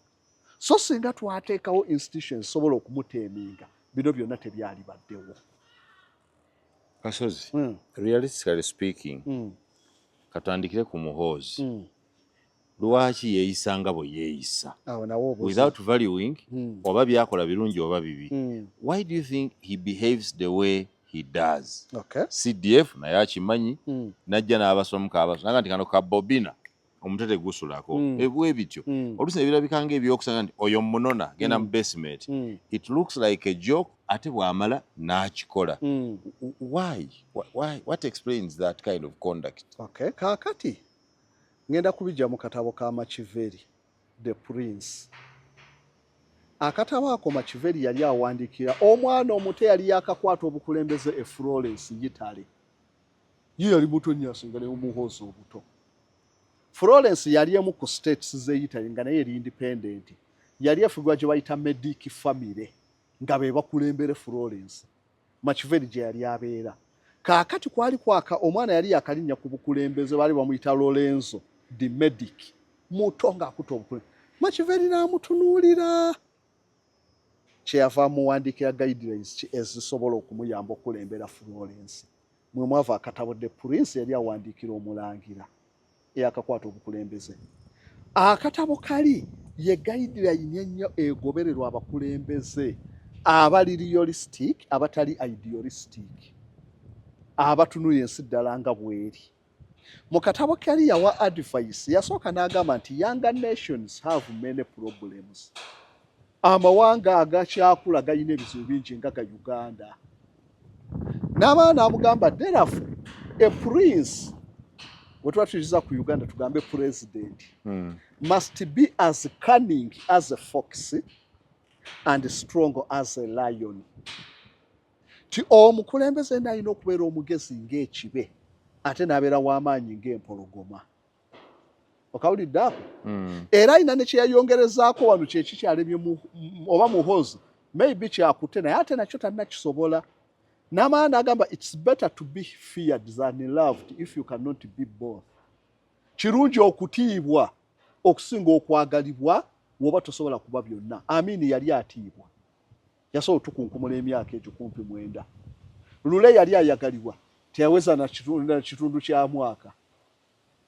So singa twateekawo institutions sobola okumuteeminga bino byonna tebyali baddewo. Kasozi, realistically speaking, katandikire ku Muhoozi. Lwaki yeeyisanga bwe yeeyisa? Without valuing oba byakola birungi oba bibi. Why do you think he behaves the way he does? CDF naye akimanyi najja n'abasomuka abasanga nti kano kabobina omutete gusulako ebwe bityo olusi ebirabika ng'ebyokusanga nti oyo munona genda mu basement. It looks like a joke ate bw'amala n'akikola. Why? What explains that kind of conduct? Kaakati ngenda kubijja mu katabo ka Machiavelli, The Prince. Akatabo ako Machiavelli yali awandiikira omwana omuto yali yakakwata obukulembeze e Florence, Italy. Ye yali muto nnyo asinga ne Muhoozi obuto. Florence yali emu ku states ze Italy nga naye eri independent. Yali efugwa gye bayita Medici family nga be bakulembere Florence. Machiavelli gye yali abeera. Kaakati kwali kwaka omwana yali yakalinnya ku bukulembeze bali bamuyita Lorenzo di Medici. Muto ng'akuta obukulembeze. Machiavelli n'amutunuulira. Kyeyava amuwandiikira guidelines ezisobola okumuyamba okulembera Florence. Mwe mwava akatabo The Prince yali awandiikira omulangira eyakakwata obukulembeze. Akatabo kali ye guideline ennyo egobererwa abakulembeze abali realistic abatali idealistic. Abatunuulira ensi ddala nga bweri. Mu katabo kali yawa advice yasooka n'agamba nti younger nations have many problems. Amawanga agakyakula galina ebizibu bingi nga ga Uganda. N'abaana amugamba therefore a prince we twatuuliza ku Uganda tugambe president must be as cunning as a fox and strong as a lion. Ti omukulembeze n'alina okubeera omugezi ng'ekibe ate n'abeera w'amaanyi ng'empologoma. Okawulidde ako? Era alina ne kye yayongerezaako wano kye kikyalemye oba Muhoozi maybe kyakutte naye ate nakyo tannakisobola. N'amaana agamba it's better to be feared than loved if you cannot be both. Kirungi okutiibwa okusinga okwagalibwa woba tosobola kuba byonna. Amini yali atiibwa. Yasobola otukunkumula emyaka egyo kumpi 9. Lule yali ayagalibwa teyaweza na kitundu kya mwaka.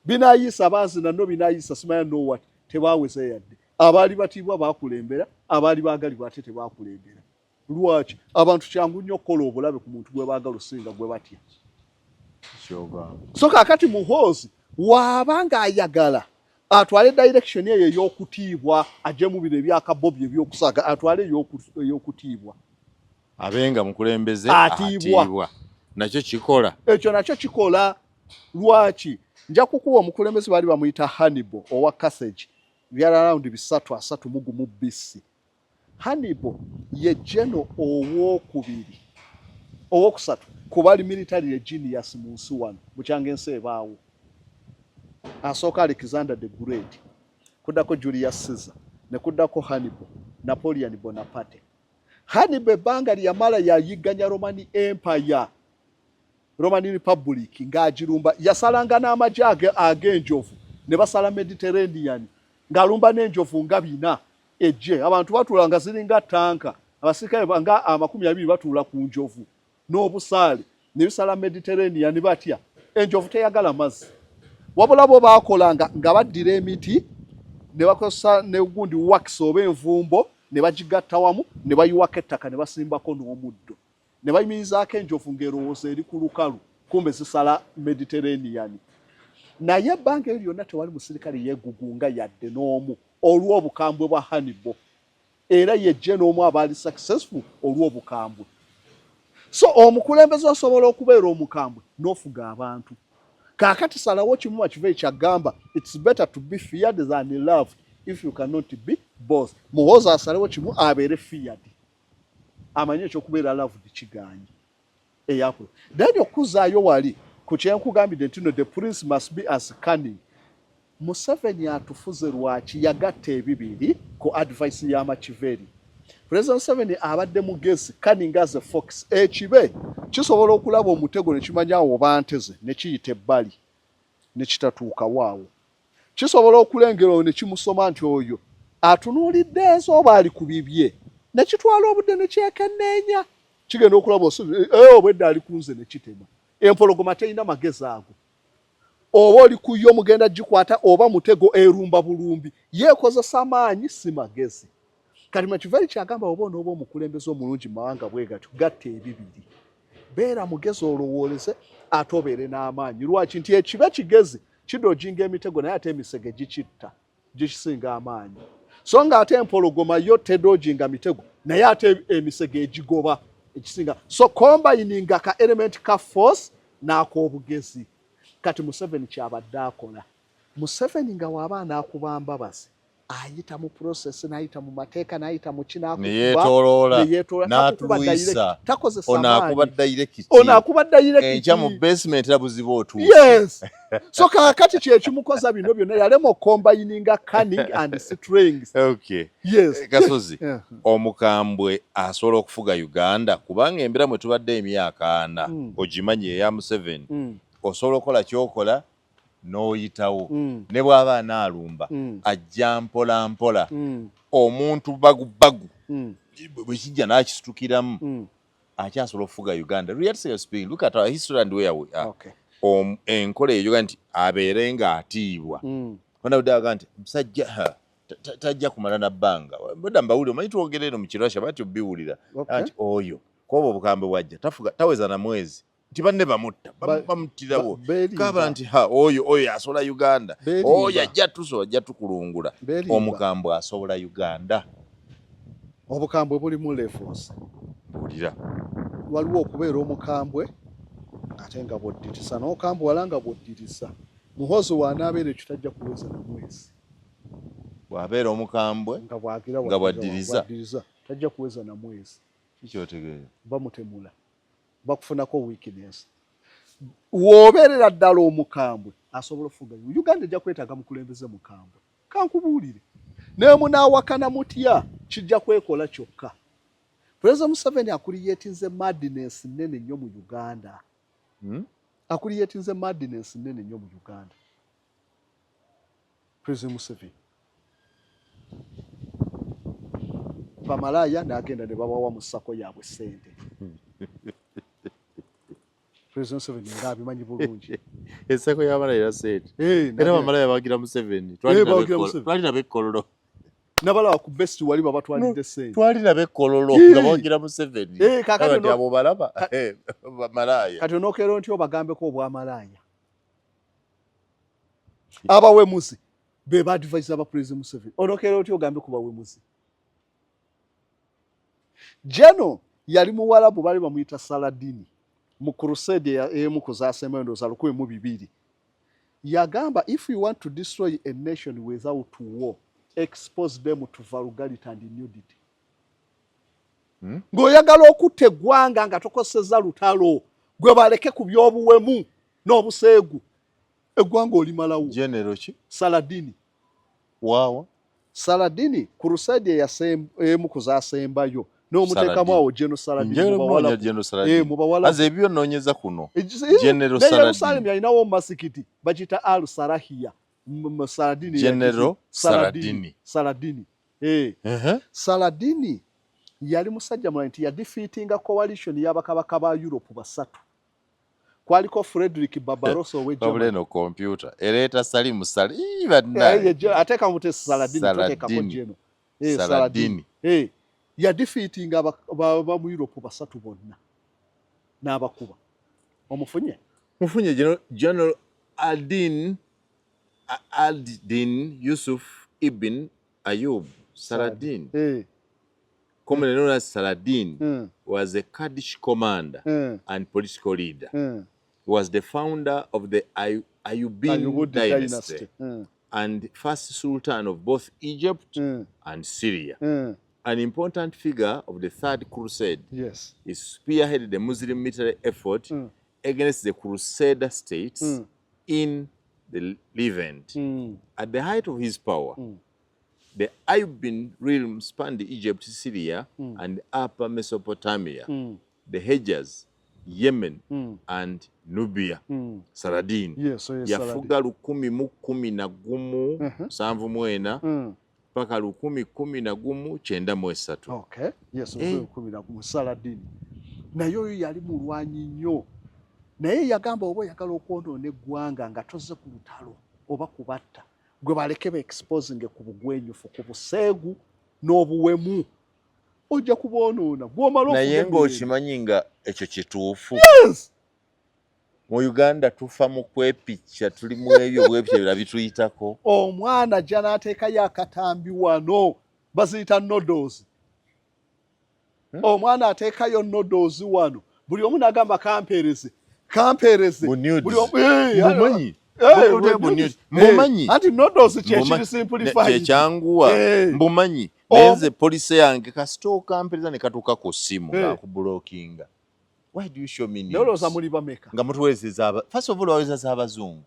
Binaayisa baazina no binaayisa simanya no what tebaaweza yadde. Abaali batiibwa baakulembera, abaali baagalibwa ate tebaakulembera. Lwaki abantu kyangu nnyo okukola obulabe ku muntu gwe baagala osinga gwe batya. So kaakati Muhoozi waabanga ayagala atwale direction eyo ey'okutiibwa ajje mu biro ebyakabobbi ebyokusaga atwale ey'okutiibwa. Abenga mukulembeze atiibwa. Nakyo kikola. Ekyo nakyo kikola. Lwaki? Nja kukuwa omukulembeze bali bamuyita Hannibal owa Kasozi. Byali around 330 BC. Hannibal ye general owokusatu kubali military genius mu nsi wano bukyanga ensi ebaawo. Asooka Alexander the Great, kuddako Julius Caesar, ne kuddako Hannibal, Napoleon Bonaparte. Hannibal ebbanga lyamala yayigganya Roman Empire, Roman Republic ng'agirumba. Yasalanga n'amagye ag'enjovu ne basala Mediterranean ng'alumba n'enjovu nga bina ejje. Abantu batuulanga ziringa tanka, abasirikale nga 20 batuula ku njovu n'obusaale ne bisala Mediterranean batya. Enjovu teyagala mazzi. Wabula bo baakolanga nga baddira emiti ne bakozesa ne gundi wax oba envumbo ne bagigatta wamu ne bayiwako ettaka ne basimbako n'omuddo ne bayimirizaako enjovu ng'erowooza eri ku lukalu, kumbe zisala Mediterranean. Naye ebbanga eryo lyonna tewali musirikale yeegugunga yadde n'omu olw'obukambwe bwa Hannibal, era yejje n'omu abaali successful olw'obukambwe. So omukulembeze osobola okubeera omukambwe n'ofuga abantu. Kaakati salawo kimu bakive ekyagamba, it's better to be feared than loved if you cannot be both. Muhoozi asalawo kimu abeere feared, amanye ekyokubeera loved kiganye eyakulo. Then okuzaayo wali ku kyenkugambidde nti no, the prince must be as cunning. Museveni atufuze lwaki yagatta ebibiri ku advice ya Machiavelli. President Museveni abadde mugezi, cunning as a fox. Ekibe kisobola okulaba omutego ne kimanya awo banteze ne kiyita ebbali ne kitatuuka waawo. Kisobola okulengera ne kimusoma nti oyo atunuulidde ensi oba ali ku bibye ne kitwala obudde ne kyekenneenya. Kigenda okulaba obwedda ali kunze ne kitema. Empologoma terina magezi ago. Oba oli kuyo mugenda gikwata oba mutego erumba bulumbi, yeekozesa maanyi si magezi. Kati Machiavelli kyagamba oba onooba omukulembeze omulungi mu mawanga bwe gatyo, gatta ebibiri. Beera mugezi olowooleze ate obeere n'amaanyi. Lwaki? Nti ekibe kigezi kidojinga emitego naye ate emisege gikitta, gikisinga amaanyi. So nga ate empologoma yo tedojinga mitego naye ate emisege egigoba ekisinga. So combininga ka element ka force n'ak'obugezi. Kati Museveni kyabadde akola. Museveni nga waba anaakuba mbabazi, ayita mu process, n'ayita mu mateeka, n'ayita mu kinaakuba, neyeetoloola n'atulwisa, onaakuba direct enkya mu basement era buzibu otuuse. Yes. So kaakati kyekimukoza bino byonna yalema okombayininga cunning and strength. Okay. Yes. Kasozi, omukambwe asobola okufuga Uganda kubanga embeera mwe tubadde emyaka 4 ogimanyi eya Museveni. Osobola okukola kyokola n'oyitawo. Ne bw'aba anaalumba ajja mpola mpola. Omuntu bagu bwe kijja n'akisitukiramu akyasobola okufuga Uganda. Reality speaking, look at our history and where we are. Okay. Enkola eyo nti abeere ng'atiibwa. Wanda budaga nti musajja tajja kumala na bbanga. Bwedda mbawulire omanyi twogere eno mu kirasha bati obbiwulira. Ati oyo kuba obukambwe bwajja taweza na mwezi. Nti banne bamutta bamuttirawo kaba nti oyo asobola Uganda, oyo ajja tukulungula. Omukambwe asobola Uganda. Obukambwe buli mu levels. Bulira Waliwo okubeera omukambwe ate nga bwoddirisa, n'okambwe wala nga bwoddirisa. Muhoozi waanaabeera ekyo tajja kuweza na mwezi. Bw'abeera omukambwe nga bwaddiriza tajja kuweza na mwezi. Kikyotegeera bamutemula, bakufunako weakness. W'obeerera ddala omukambwe asobola okufuga Uganda ejja kwetaaga mukulembeze mukambwe. Kankubuulire ne munaawakana mutya kijja kwekola kyokka. President Museveni akuliyettinze madness nnene nnyo mu Uganda. Akuliyettinze madness nnene nnyo mu Uganda. President Museveni bamalaaya n'agenda ne babawa mu ssako yaabwe ssente. President Museveni era abimanyi bulungi. Essako y'abalaaya ssente. Era bamalaaya bagira Museveni. Twalina b'ekkololo. Nabalaba ku best wali babatwalidde ssente. Twalina b'ekkololo nga bagira Museveni. Kakati abo balaba bamalaaya. Kati onookeera nti obagambeko obwamalaaya. Abawemuzi be baadvise aba President Museveni. Onookeera nti ogambe ku bawemuzi. Jeno yali muwalabu bali bamuyita Saladini mu crusade emu kuzaasemba endowooza 1200. Yagamba if you want to destroy a nation without war, expose them to vulgarity and nudity. ng'oyagala okutta eggwanga nga tokosezza lutalo gwe baleke ku by'obuwemu n'obuseegu eggwanga olimalawo. General ki? Saladini. Waawa? Saladini crusade eyasemu kuzasembayo n'omuteekamu awo General Saladini mu bawala. Aze ebyo nnoonyeza kuno. General Saladini. Yerusalemu yalinawo masikiti bagita Al Sarahia. Saladini. General Saladini. Saladini. Saladini yali musajja mulala nti yadefeatinga coalition y'abakabaka ba Europe basatu. Kwaliko Frederick Barbarossa ow'Eggermany. No computer. Ereta Salimu ateeka mute Saladini toteekako General. Saladini. Yadefeatinga ba mu Europe basatu bonna n'abakuba. Omufunye General Aldin Yusuf ibn Ayub Saladin, commonly known as Saladin, was a Kurdish commander and political leader. He was the founder of the Ayyubid dynasty and first sultan of both Egypt and Syria. An important figure of the Third Crusade, he spearheaded the Muslim military effort against the Crusader states in the Levant. At the height of his power, the Ayyubid realm spanned Egypt, Syria, and Upper Mesopotamia, the Hejaz, Yemen, and Nubia. Saladin. Yafuga 1011 paka 1013. Okay. Yes, 1013. Saladin. Naye oyo yali mulwanyi nnyo. Naye yagamba oba oyagala okwonoona eggwanga nga tozze ku lutalo oba kubatta gwe baleke ba exposing ku bugwenyufu ku buseegu n'obuwemu ojja kuboonoona gw'omala naye ng'okimanyi nga ekyo kituufu. Mu Uganda tufa mu kwepicca tuli mu ebyo bwebyo bituyitako. Omwana ajja n'ateekayo akatambi wano baziyita noodles. Omwana ateekayo noodles wano buli omu n'agamba kampeereze mumanyi anti noodles kyekiri simplified kyekyanguwa mbumanyi nenze poliisi yange kasita okampereza ne katuuka ku ssimu ng'akublockinga. Why do you show me news? Nga mutuweereza first of all waweereza abazungu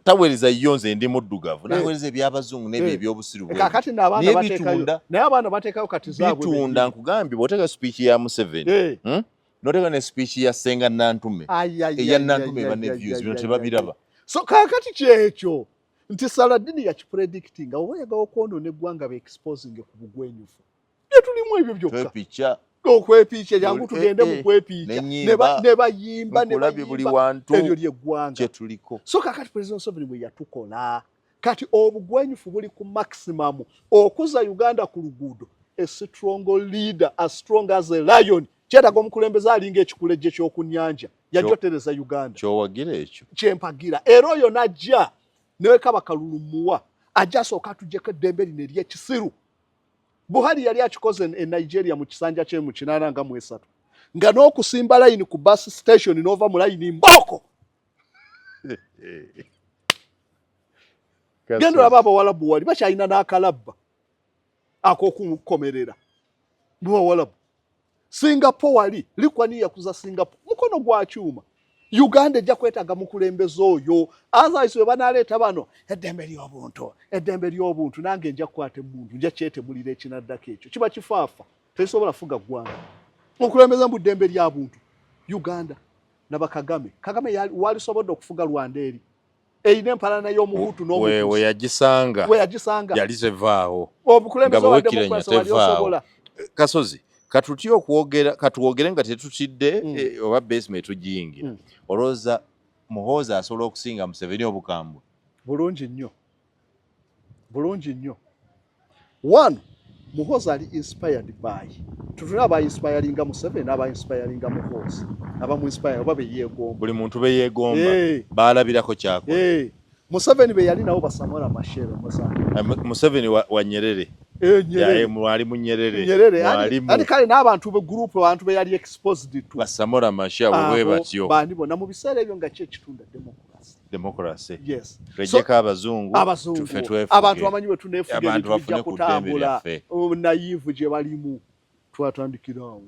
taweereza yo nze ndi muddugavu naweereza ebyabazungu n'ebyo ebyobusiru kakati n'abaana bateekayo naye abaana bateekayo kati zaabwe bitunda nkugambye bw'oteeka speech ya Museveni n'oteeka ne speech ya Ssenga Nantume eya Nantume bane views bino tebabiraba. So kakati kyekyo nti Saladini yakipredictinga oba oyagala okwonoona eggwanga be exposing ku bugwenyufu bye tulimu ebyo byokka okwepiica jangu tugende mu kwepiica ne bayimba ebyo lyeggwanga kyetuliko. So kakati President Museveni bwe yatukola kati obugwenyufu buli ku maximum okuza Uganda ku luguudo. A strong leader as strong as a lion kyetaga omukulembeze alinga ekikulejje ky'oku nnyanja yajotereza Uganda. Kyowagira ekyo kyempagira era oyo najja newe Kabakalulumuwa ajja asooka atuggyeko eddembe lino ery'ekisiru. Buhari yali akikoze e Nigeria mu kisanja kye mu 83 nga n'okusimba layini ku bus station n'ova mu layini mboko. Gendo laba abawalabu wali bakyalina n'akalabba ak'okukomerera bawalabu. Singapore wali likwani yakuza Singapore mukono gwa kyuma. Uganda ejja kwetaaga mukulembeze oyo otherwise we banaleeta bano eddembe ly'obuntu nange nja kukwata emundu nja kyetemulira ekinaddako ekyo kiba kifaafa tesobola fuga ggwanga mukulembeze mu ddembe ly'abuntu. Uganda nabakagame walisobodde okufuga Rwanda eri eyina empalana y'omuhutu n'omuhutu we yagisanga yali zevaawo obukulembeze wa demokrasi wali osobola. Kasozi katutya katuwogere nga tetutidde oba basement tugiyingira olowooza Muhoozi asobola okusinga Museveni Obukambwe? Bulungi nnyo. One, Muhoozi ali inspired by tutuna aba inspiringa Museveni aba inspiringa Muhoozi abamu inspire oba beyeegomba buli muntu beyeegomba baalabirako kyakola. Museveni be yali nawo basamula Machel Museveni wa Nyerere mwali mu Nyerere ali kale n'abantu be group abantu be yali exposed to basamula Machel bwe batyo bandi bona mu biseera ebyo nga kyekitunda democracy. Yes. Rejeka abazungu abantu bamanyi bwe tunefuge abantu bafune kutambula naive gye balimu twatandikirawo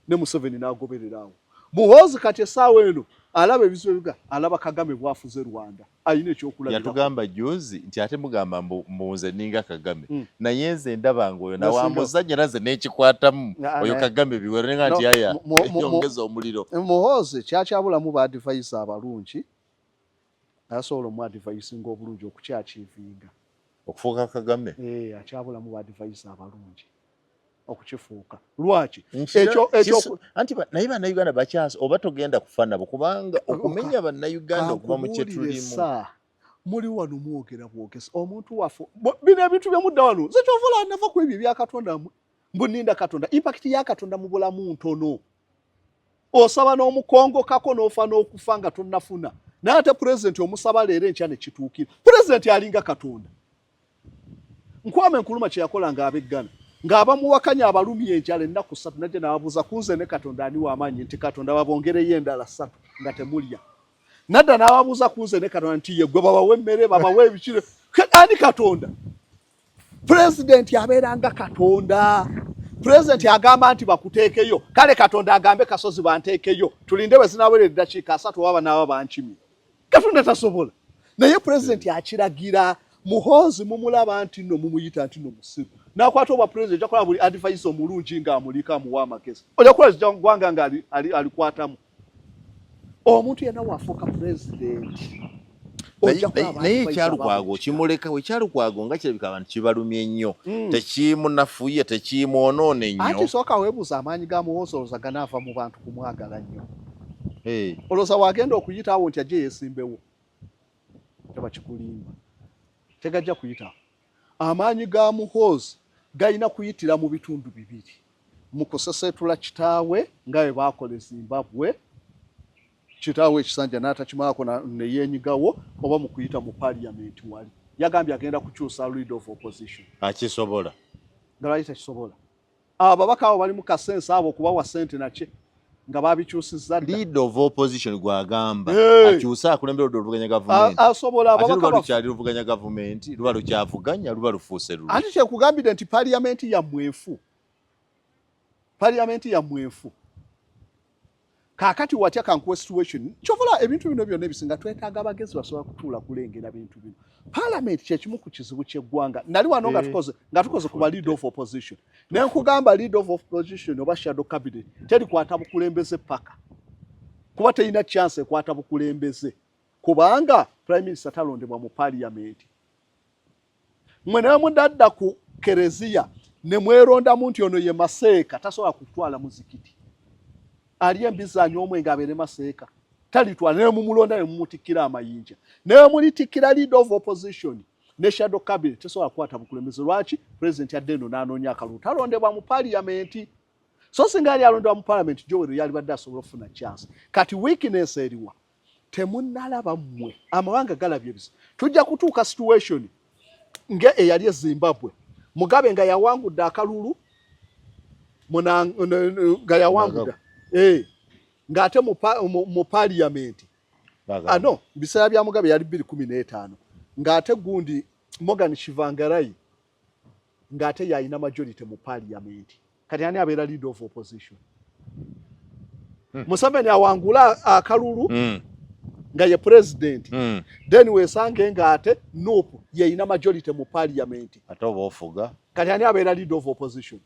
ne Museveni n'agobererawo. Muhoozi kati essaawa eno alaba ebizibu ebiga alaba Kagame bwafuze Rwanda ayina ekyokulabira. Yatugamba juzi nti ate mugamba mbuze ninga Kagame naye nze ndaba ng'oyo nawamuzanya naze n'ekikwatamu oyo Kagame biwere nga nti yaya yongeza omuliro. Muhoozi kyakyabulamu ba advice abalungi asobola mu advice ng'obulungi okukyakiivinga okufuuka Kagame akyabulamu ba advice abalungi okukifuuka. Lwaki ekyo anti naye bannayuganda bakyasa oba togenda kufa nabo kubanga okumenya bannayuganda okuva mu kye tulimu muli wano mwogera bwogesa omuntu wafu bino ebintu byemudda wano nze kyovola nava ku ebyo ebya Katonda mbuninda Katonda impact ya Katonda mu bulamu ntono osaba n'omukongo kako n'ofa n'okufa nga tonnafuna naye ate pulezidenti omusaba leero enkya ne kituukira. Pulezidenti alinga Katonda. Nkwame Nkrumah kye yakola ng'abeggana ng'abamuwakanya abalumya enjala ennaku 3 najja n'ababuuza kunze ne Katonda ani w'amaanyi nti Katonda babongereyo endala 3 nga temulya. Nadda n'ababuuza kunze ne Katonda nti ye gwe babawe emmere babawe ebikire ani Katonda. Pulezidenti abeeranga Katonda. Pulezidenti agamba nti bakuteekeyo kale Katonda agambe Kasozi banteekeyo tulinde bwe zinaawera eddakiika 3 waba n'aba bankimi. Katonda tasobola. Naye pulezidenti akiragira. Muhoozi mumulaba nti nno mumuyita nti nno musiru. Nakwata oba president akola buli advice omulungi nga amulika muwa Amagezi. Oja kukola gwanga nga alikwatamu. Omuntu yenna wafuuka president. Naye ekyalukwago kimuleka ekyalukwago nga kirabika abantu kibalumye nnyo. Tekimunafuye tekimwonoone nnyo. Ati sooka weebuuza amaanyi ga Muhoozi olowooza ganaava mu bantu kumwagala nnyo. Olowooza wagenda okuyitaawo nti ajje yeesimbewo. Teba kikulimba. Tegajja kuyitawo. Amaanyi ga Muhoozi gayina kuyitira mu bitundu bibiri. Mu kusesetula kitaawe nga bwe baakola Zimbabwe, kitaawe ekisanja n'atakimaako ne yeenyigawo oba mu kuyita mu parliament wali. Yagambye agenda kukyusa leader of opposition. Akisobola. Nga lwaki takisobola. Ababaka abo bali mu kasensa abo okubawa ssente nakye nga babikyusizza dda. Leader of opposition gwagamba akyusa akulembera oluvuganya gavumenti. Asobola ababaka bakyali luvuganya gavumenti luba lukyavuganya luba lufuuse lulu. Ati kyekugambire nti parliament ya mwefu. Parliament ya mwefu. Kakati watya kankuwa situation. Kyovola ebintu bino byonna ebisinga twetaaga abagezi basobola kutuula kulengera bintu bino. Parliament kyekimu ku kizibu ky'eggwanga. Nali wano nga tukoze ku leader of opposition. Ne nkugamba leader of opposition oba shadow cabinet terikwata bukulembeze paka. Kuba terina chance ekwata bukulembeze. Kubanga prime minister talondebwa mu parliament. Mwe naye mudadda ku kereziya ne mweronda muntu ono ye Maseeka tasobola kutwala muzikiti. Ali embizanyo omwenga abere Maseeka. Talitwala ne mumulonda ne mumutikira amayinja. Ne mulitikira leader of opposition ne shadow cabinet tasobola kwata bukulembeze. Lwaki president yaddeno n'anoonya akalulu talondebwa mu parliament. So singa ali alondebwa mu parliament Joel yali badde asobola okufuna chance. Kati weakness eriwa temunnalaba mmwe amawanga galabye ebizibu. Tujja kutuuka situation nge eyali e Zimbabwe. Mugabe nga yawangudde akalulu nga yawangudde ng'ate mu parliament. No, biseera bya Mugabe yali 2015 ng'ate gundi Morgan Tsvangirai ng'ate yalina majority mu parliament. Kati ani abeera leader of opposition? Museveni awangula akalulu nga ye president. Then weesange ng'ate Nuupu yalina majority mu parliament. Ate oba ofuga. Kati ani abeera leader of opposition?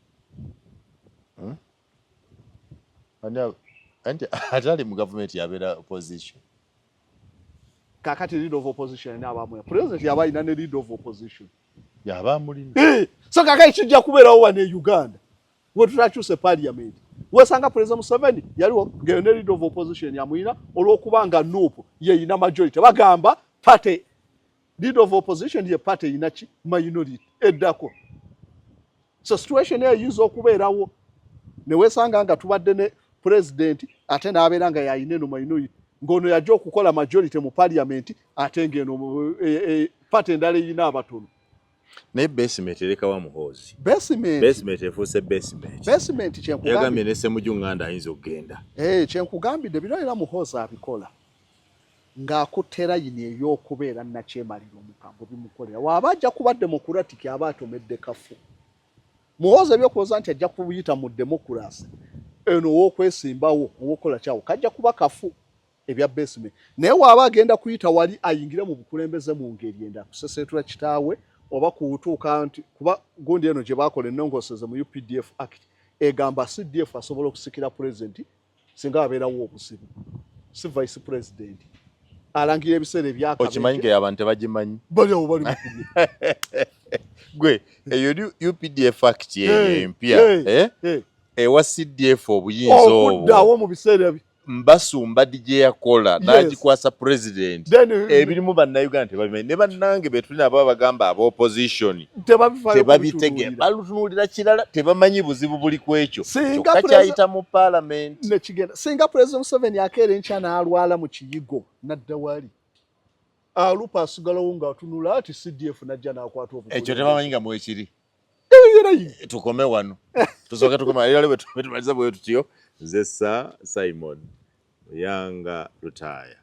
Atali mu government yabeera opposition. Kakati leader of opposition n'abamu. President yaba alina ne leader of opposition. Yaba mulina. So kakati kijja kubeerawo wano e Uganda. We tutakyuse parliament. Weesanga President Museveni yaliwo ng'eyo ne leader of opposition yamuyina olw'okuba nga Nuupu yeyina majority. Bagamba party leader of opposition ye party yina ki minority eddako. So situation eyinza okubeerawo ne weesanga nga tubadde ne president ate n'abeera nga yayina eno minority ng'ono yajja okukola majority mu parliament ate ng'eno party endala eyina abatono. Naye basement ereka wa Muhoozi. Basement efuuse basement. Basement kyenkugambye. Yagambye ne Ssemujjunganda ayinza okugenda. Kyenkugambidde bino era Muhoozi abikola. Ng'akutte layini ey'okubeera nakyemalira omukambwe bimukolera. Waaba ajja kuba democratic aba atomedde kafu. Muhoozi ebyokuloza nti ajja kubuyita mu democracy eno ow'okwesimbawo ow'okola kyawo kajja kuba kafu ebya basement naye waaba agenda kuyita wali ayingire mu bukulembeze mu ngeri enda kusesetula kitaawe oba kutuuka nti kuba gundi eno gye baakola ennongooseze mu UPDF Act egamba CDF asobola okusikira president singa abeerawo obusibu si vice president alangira ebiseera ebyakabe okimanyi ke abantu tebagimanyi baliawo bali mukubye gwe eyo UPDF Act empya ewa CDF obuyinza obwo okuddawo mu biseera bye Mbasumba DJ yakola n'agikwasa president ebirimu bannayuganda tebabimanyi ne bannange betulina abo bagamba aba opposition tebabitege balutunulira kirala tebamanyi buzibu buli kwekyo kyayita mu parliament nekigenda singa president Museveni akeera enkya n'alwala mu kiyigo nadda wali alupa asigalawo ng'atunula ati CDF najja n'akwata obukulembeze ekyo tebamanyi nga mwekiri tukome wano tusooke tukome era lwe tumaliza bwe tutyo nze Simon Yanga Lutaya.